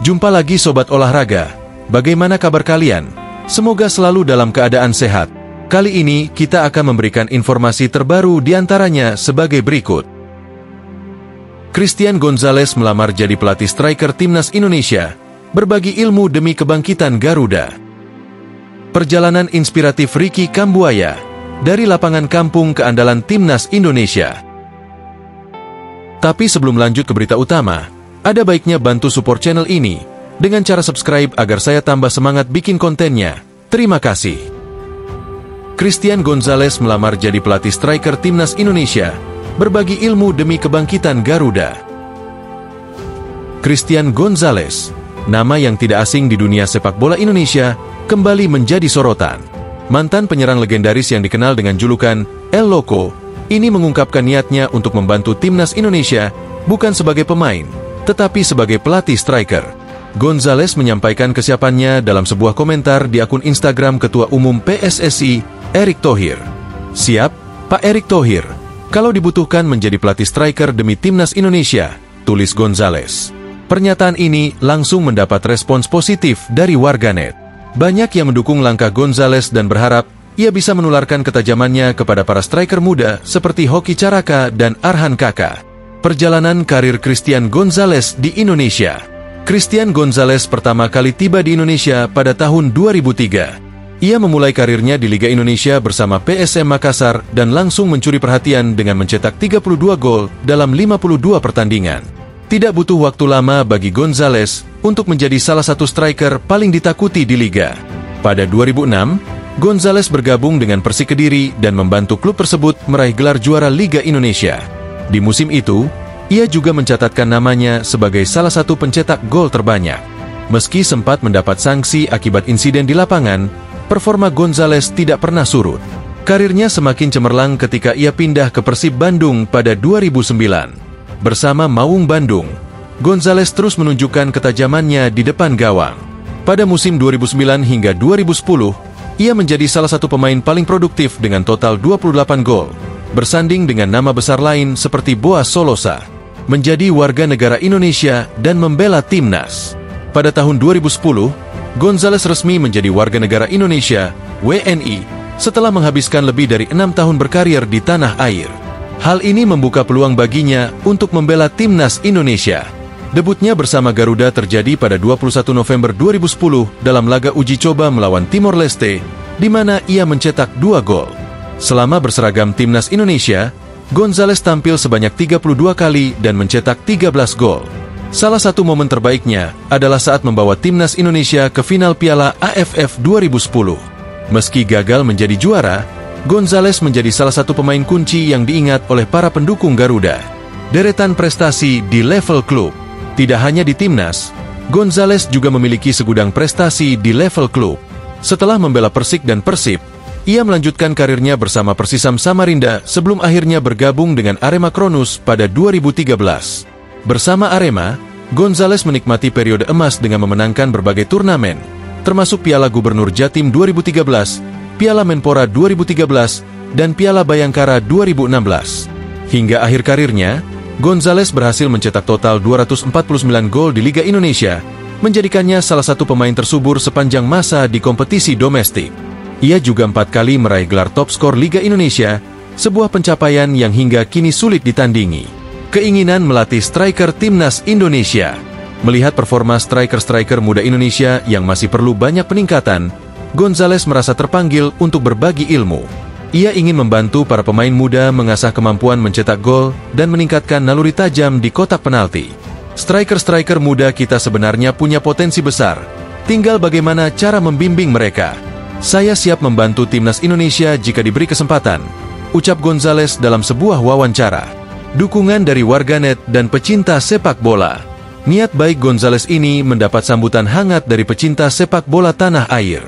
Jumpa lagi Sobat Olahraga, bagaimana kabar kalian? Semoga selalu dalam keadaan sehat. Kali ini kita akan memberikan informasi terbaru diantaranya sebagai berikut. Christian Gonzalez melamar jadi pelatih striker Timnas Indonesia, berbagi ilmu demi kebangkitan Garuda. Perjalanan inspiratif Ricky Kambuaya, dari lapangan kampung keandalan Timnas Indonesia. Tapi sebelum lanjut ke berita utama, ada baiknya bantu support channel ini dengan cara subscribe agar saya tambah semangat bikin kontennya. Terima kasih. Christian Gonzalez melamar jadi pelatih striker Timnas Indonesia, berbagi ilmu demi kebangkitan Garuda. Christian Gonzalez, nama yang tidak asing di dunia sepak bola Indonesia, kembali menjadi sorotan. Mantan penyerang legendaris yang dikenal dengan julukan El Loco, ini mengungkapkan niatnya untuk membantu Timnas Indonesia, bukan sebagai pemain, tetapi sebagai pelatih striker. Gonzalez menyampaikan kesiapannya dalam sebuah komentar di akun Instagram Ketua Umum PSSI, Erick Thohir. Siap, Pak Erick Thohir, kalau dibutuhkan menjadi pelatih striker demi Timnas Indonesia, tulis Gonzalez. Pernyataan ini langsung mendapat respons positif dari warganet. Banyak yang mendukung langkah Gonzalez dan berharap ia bisa menularkan ketajamannya kepada para striker muda seperti Hoki Caraka dan Arhan Kaka. Perjalanan karir Christian Gonzalez di Indonesia. Christian Gonzalez pertama kali tiba di Indonesia pada tahun 2003. Ia memulai karirnya di Liga Indonesia bersama PSM Makassar dan langsung mencuri perhatian dengan mencetak 32 gol dalam 52 pertandingan. Tidak butuh waktu lama bagi Gonzalez untuk menjadi salah satu striker paling ditakuti di Liga. Pada 2006, Gonzalez bergabung dengan Persik Kediri dan membantu klub tersebut meraih gelar juara Liga Indonesia. Di musim itu, ia juga mencatatkan namanya sebagai salah satu pencetak gol terbanyak. Meski sempat mendapat sanksi akibat insiden di lapangan, performa Gonzalez tidak pernah surut. Karirnya semakin cemerlang ketika ia pindah ke Persib Bandung pada 2009. Bersama Maung Bandung, Gonzalez terus menunjukkan ketajamannya di depan gawang. Pada musim 2009 hingga 2010, ia menjadi salah satu pemain paling produktif dengan total 28 gol, bersanding dengan nama besar lain seperti Boas Solosa, menjadi warga negara Indonesia dan membela Timnas. Pada tahun 2010, Gonzalez resmi menjadi warga negara Indonesia, WNI, setelah menghabiskan lebih dari 6 tahun berkarir di tanah air. Hal ini membuka peluang baginya untuk membela Timnas Indonesia. Debutnya bersama Garuda terjadi pada 21 November 2010 dalam laga uji coba melawan Timor Leste, di mana ia mencetak 2 gol. Selama berseragam Timnas Indonesia, Gonzalez tampil sebanyak 32 kali dan mencetak 13 gol. Salah satu momen terbaiknya adalah saat membawa Timnas Indonesia ke final Piala AFF 2010. Meski gagal menjadi juara, Gonzalez menjadi salah satu pemain kunci yang diingat oleh para pendukung Garuda. Deretan prestasi di level klub. Tidak hanya di Timnas, Gonzalez juga memiliki segudang prestasi di level klub. Setelah membela Persik dan Persib, ia melanjutkan karirnya bersama Persisam Samarinda sebelum akhirnya bergabung dengan Arema Kronus pada 2013. Bersama Arema, Gonzalez menikmati periode emas dengan memenangkan berbagai turnamen, termasuk Piala Gubernur Jatim 2013, Piala Menpora 2013, dan Piala Bayangkara 2016. Hingga akhir karirnya, Gonzalez berhasil mencetak total 249 gol di Liga Indonesia, menjadikannya salah satu pemain tersubur sepanjang masa di kompetisi domestik. Ia juga 4 kali meraih gelar top skor Liga Indonesia, sebuah pencapaian yang hingga kini sulit ditandingi. Keinginan melatih striker Timnas Indonesia. Melihat performa striker-striker muda Indonesia yang masih perlu banyak peningkatan, Gonzalez merasa terpanggil untuk berbagi ilmu. Ia ingin membantu para pemain muda mengasah kemampuan mencetak gol dan meningkatkan naluri tajam di kotak penalti. Striker-striker muda kita sebenarnya punya potensi besar, tinggal bagaimana cara membimbing mereka. Saya siap membantu Timnas Indonesia jika diberi kesempatan, ucap Gonzalez dalam sebuah wawancara. Dukungan dari warganet dan pecinta sepak bola. Niat baik Gonzalez ini mendapat sambutan hangat dari pecinta sepak bola tanah air.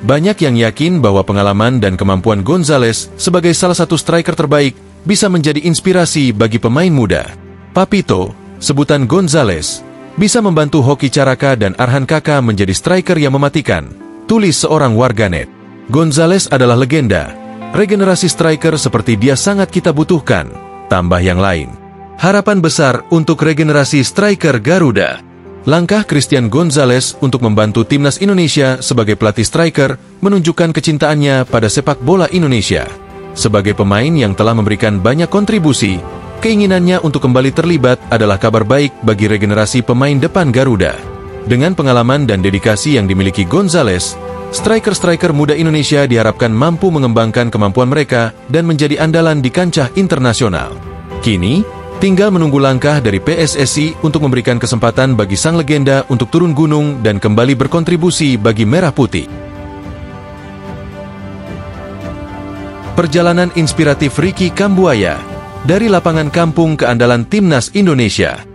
Banyak yang yakin bahwa pengalaman dan kemampuan Gonzalez sebagai salah satu striker terbaik bisa menjadi inspirasi bagi pemain muda. Papito, sebutan Gonzalez, bisa membantu Hoki Caraka dan Arhan Kaka menjadi striker yang mematikan, tulis seorang warganet. Gonzalez adalah legenda. Regenerasi striker seperti dia sangat kita butuhkan, tambah yang lain. Harapan besar untuk regenerasi striker Garuda. Langkah Christian Gonzalez untuk membantu timnas Indonesia sebagai pelatih striker menunjukkan kecintaannya pada sepak bola Indonesia. Sebagai pemain yang telah memberikan banyak kontribusi, keinginannya untuk kembali terlibat adalah kabar baik bagi regenerasi pemain depan Garuda. Dengan pengalaman dan dedikasi yang dimiliki Gonzalez, striker-striker muda Indonesia diharapkan mampu mengembangkan kemampuan mereka dan menjadi andalan di kancah internasional. Kini, tinggal menunggu langkah dari PSSI untuk memberikan kesempatan bagi sang legenda untuk turun gunung dan kembali berkontribusi bagi Merah Putih. Perjalanan inspiratif Ricky Kambuaya dari lapangan kampung ke andalan timnas Indonesia.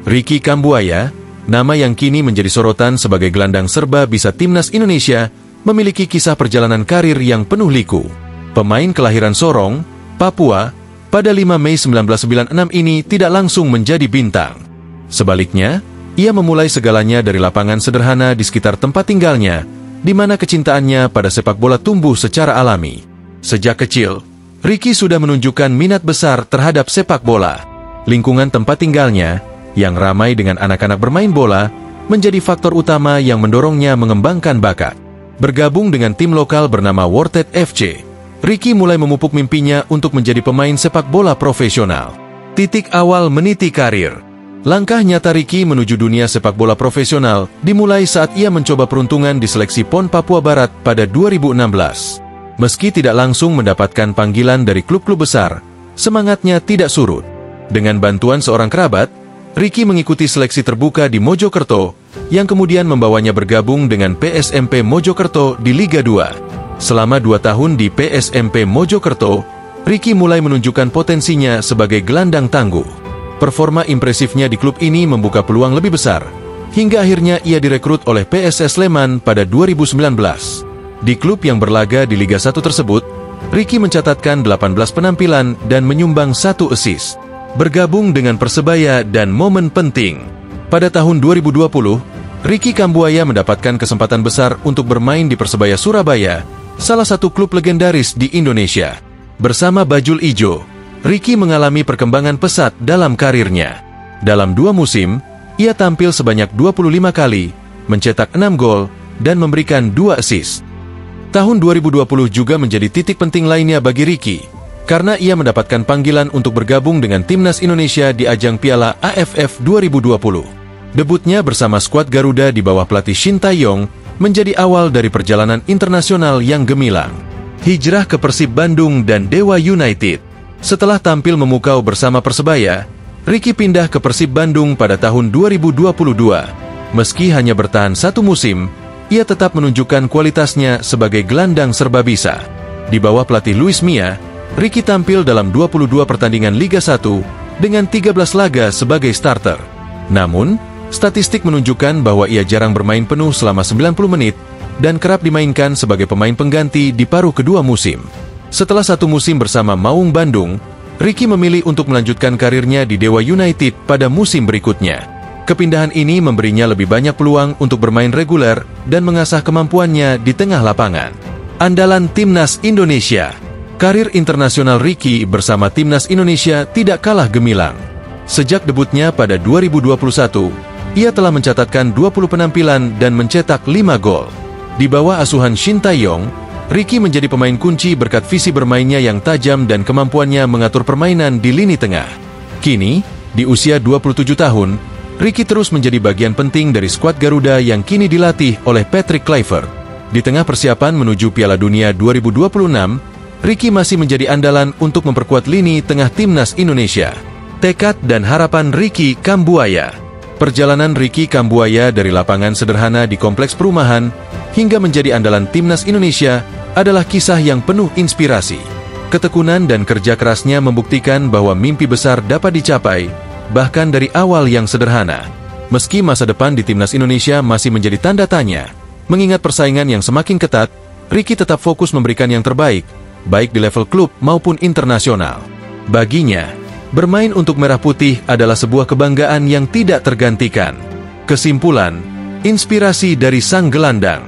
Ricky Kambuaya, nama yang kini menjadi sorotan sebagai gelandang serba bisa timnas Indonesia, memiliki kisah perjalanan karir yang penuh liku. Pemain kelahiran Sorong, Papua, pada 5 Mei 1996 ini tidak langsung menjadi bintang. Sebaliknya, ia memulai segalanya dari lapangan sederhana di sekitar tempat tinggalnya, di mana kecintaannya pada sepak bola tumbuh secara alami. Sejak kecil, Ricky sudah menunjukkan minat besar terhadap sepak bola. Lingkungan tempat tinggalnya, yang ramai dengan anak-anak bermain bola, menjadi faktor utama yang mendorongnya mengembangkan bakat. Bergabung dengan tim lokal bernama Wortet FC, Ricky mulai memupuk mimpinya untuk menjadi pemain sepak bola profesional. Titik awal meniti karir. Langkah nyata Ricky menuju dunia sepak bola profesional dimulai saat ia mencoba peruntungan di seleksi PON Papua Barat pada 2016. Meski tidak langsung mendapatkan panggilan dari klub-klub besar, semangatnya tidak surut. Dengan bantuan seorang kerabat, Ricky mengikuti seleksi terbuka di Mojokerto, yang kemudian membawanya bergabung dengan PSMP Mojokerto di Liga 2. Selama 2 tahun di PSMP Mojokerto, Ricky mulai menunjukkan potensinya sebagai gelandang tangguh. Performa impresifnya di klub ini membuka peluang lebih besar, hingga akhirnya ia direkrut oleh PSS Sleman pada 2019. Di klub yang berlaga di Liga 1 tersebut, Ricky mencatatkan 18 penampilan dan menyumbang 1 assist. Bergabung dengan Persebaya dan momen penting. Pada tahun 2020, Ricky Kambuaya mendapatkan kesempatan besar untuk bermain di Persebaya Surabaya, salah satu klub legendaris di Indonesia. Bersama Bajul Ijo, Ricky mengalami perkembangan pesat dalam karirnya. Dalam 2 musim, ia tampil sebanyak 25 kali, mencetak 6 gol, dan memberikan 2 assist. Tahun 2020 juga menjadi titik penting lainnya bagi Ricky, karena ia mendapatkan panggilan untuk bergabung dengan timnas Indonesia di ajang Piala AFF 2020. Debutnya bersama skuad Garuda di bawah pelatih Shin Tae-yong menjadi awal dari perjalanan internasional yang gemilang. Hijrah ke Persib Bandung dan Dewa United. Setelah tampil memukau bersama Persebaya, Ricky pindah ke Persib Bandung pada tahun 2022. Meski hanya bertahan 1 musim, ia tetap menunjukkan kualitasnya sebagai gelandang serba bisa. Di bawah pelatih Luis Mia, Ricky tampil dalam 22 pertandingan Liga 1 dengan 13 laga sebagai starter. Namun, statistik menunjukkan bahwa ia jarang bermain penuh selama 90 menit dan kerap dimainkan sebagai pemain pengganti di paruh kedua musim. Setelah 1 musim bersama Maung Bandung, Ricky memilih untuk melanjutkan karirnya di Dewa United pada musim berikutnya. Kepindahan ini memberinya lebih banyak peluang untuk bermain reguler dan mengasah kemampuannya di tengah lapangan. Andalan Timnas Indonesia. Karir internasional Ricky bersama Timnas Indonesia tidak kalah gemilang. Sejak debutnya pada 2021, ia telah mencatatkan 20 penampilan dan mencetak 5 gol. Di bawah asuhan Shin Tae-yong, Ricky menjadi pemain kunci berkat visi bermainnya yang tajam dan kemampuannya mengatur permainan di lini tengah. Kini, di usia 27 tahun, Ricky terus menjadi bagian penting dari skuad Garuda yang kini dilatih oleh Patrick Kluivert. Di tengah persiapan menuju Piala Dunia 2026, Ricky masih menjadi andalan untuk memperkuat lini tengah timnas Indonesia. Tekad dan harapan Ricky Kambuaya. Perjalanan Ricky Kambuaya dari lapangan sederhana di kompleks perumahan hingga menjadi andalan timnas Indonesia adalah kisah yang penuh inspirasi. Ketekunan dan kerja kerasnya membuktikan bahwa mimpi besar dapat dicapai, bahkan dari awal yang sederhana. Meski masa depan di timnas Indonesia masih menjadi tanda tanya, mengingat persaingan yang semakin ketat, Ricky tetap fokus memberikan yang terbaik, baik di level klub maupun internasional. Baginya, bermain untuk Merah Putih adalah sebuah kebanggaan yang tidak tergantikan. Kesimpulan, inspirasi dari sang gelandang.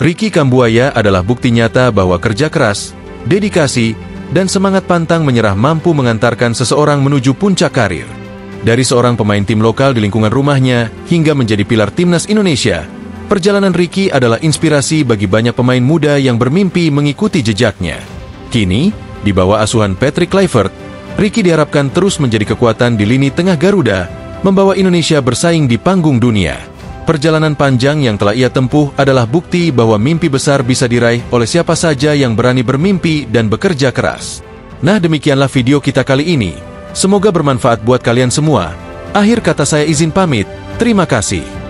Ricky Kambuaya adalah bukti nyata bahwa kerja keras, dedikasi, dan semangat pantang menyerah mampu mengantarkan seseorang menuju puncak karir. Dari seorang pemain tim lokal di lingkungan rumahnya hingga menjadi pilar timnas Indonesia, perjalanan Ricky adalah inspirasi bagi banyak pemain muda yang bermimpi mengikuti jejaknya. Kini, di bawah asuhan Patrick Kluivert, Ricky diharapkan terus menjadi kekuatan di lini tengah Garuda, membawa Indonesia bersaing di panggung dunia. Perjalanan panjang yang telah ia tempuh adalah bukti bahwa mimpi besar bisa diraih oleh siapa saja yang berani bermimpi dan bekerja keras. Nah, demikianlah video kita kali ini. Semoga bermanfaat buat kalian semua. Akhir kata saya izin pamit. Terima kasih.